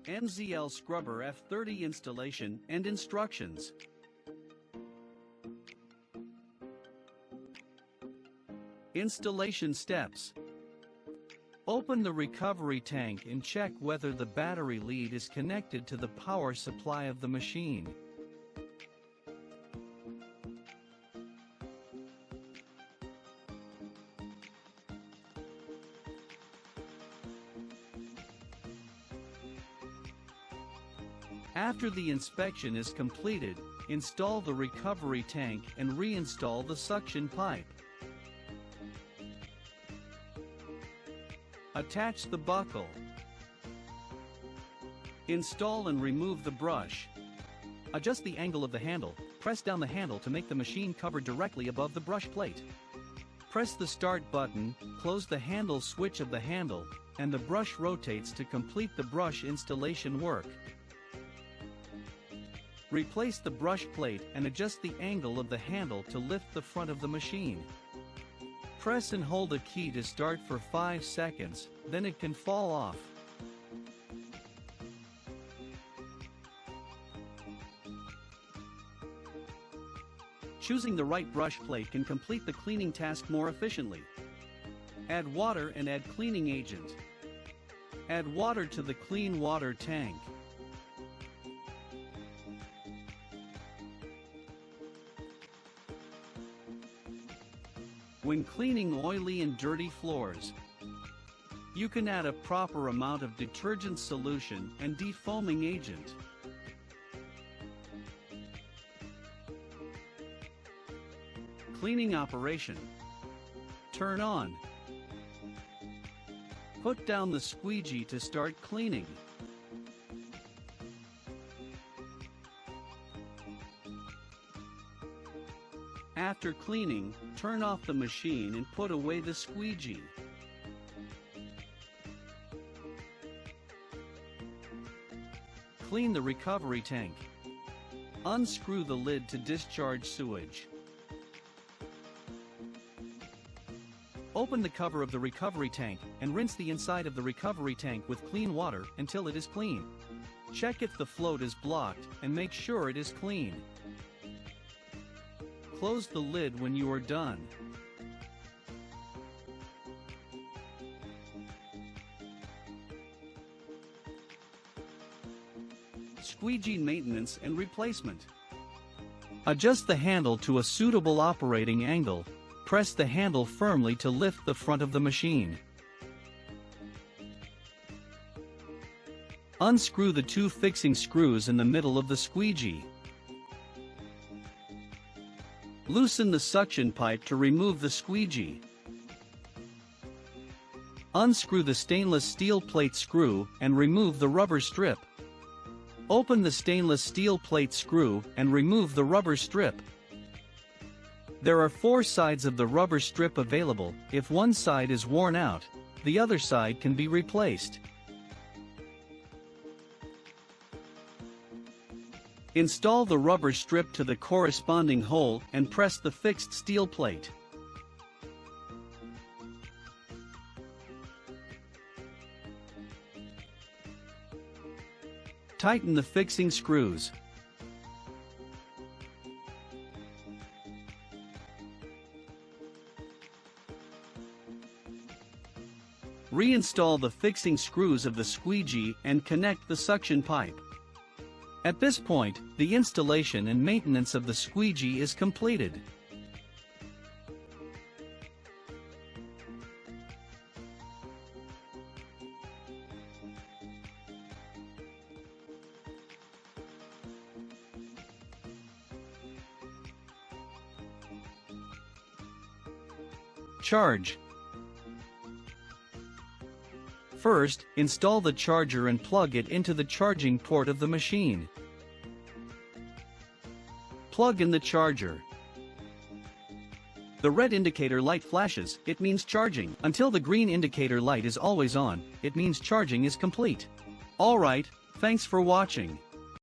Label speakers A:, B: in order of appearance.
A: MZL Scrubber F30 installation and instructions. Installation steps. Open the recovery tank and check whether the battery lead is connected to the power supply of the machine. After the inspection is completed, install the recovery tank and reinstall the suction pipe. Attach the buckle. Install and remove the brush. Adjust the angle of the handle. Press down the handle to make the machine cover directly above the brush plate. Press the start button, close the handle switch of the handle, and the brush rotates to complete the brush installation work. Replace the brush plate and adjust the angle of the handle to lift the front of the machine. Press and hold a key to start for 5 seconds, then it can fall off. Choosing the right brush plate can complete the cleaning task more efficiently. Add water and add cleaning agent. Add water to the clean water tank. When cleaning oily and dirty floors, you can add a proper amount of detergent solution and defoaming agent. Cleaning operation. Turn on. Put down the squeegee to start cleaning. After cleaning, turn off the machine and put away the squeegee. Clean the recovery tank. Unscrew the lid to discharge sewage. Open the cover of the recovery tank and rinse the inside of the recovery tank with clean water until it is clean. Check if the float is blocked and make sure it is clean. Close the lid when you are done. Squeegee maintenance and replacement. Adjust the handle to a suitable operating angle. Press the handle firmly to lift the front of the machine. Unscrew the 2 fixing screws in the middle of the squeegee. Loosen the suction pipe to remove the squeegee. Unscrew the stainless steel plate screw and remove the rubber strip. Open the stainless steel plate screw and remove the rubber strip. There are 4 sides of the rubber strip available. If one side is worn out, the other side can be replaced. Install the rubber strip to the corresponding hole and press the fixed steel plate. Tighten the fixing screws. Reinstall the fixing screws of the squeegee and connect the suction pipe. At this point, the installation and maintenance of the squeegee is completed. Charge. First, install the charger and plug it into the charging port of the machine. Plug in the charger. The red indicator light flashes, it means charging. Until the green indicator light is always on, it means charging is complete. Alright, thanks for watching.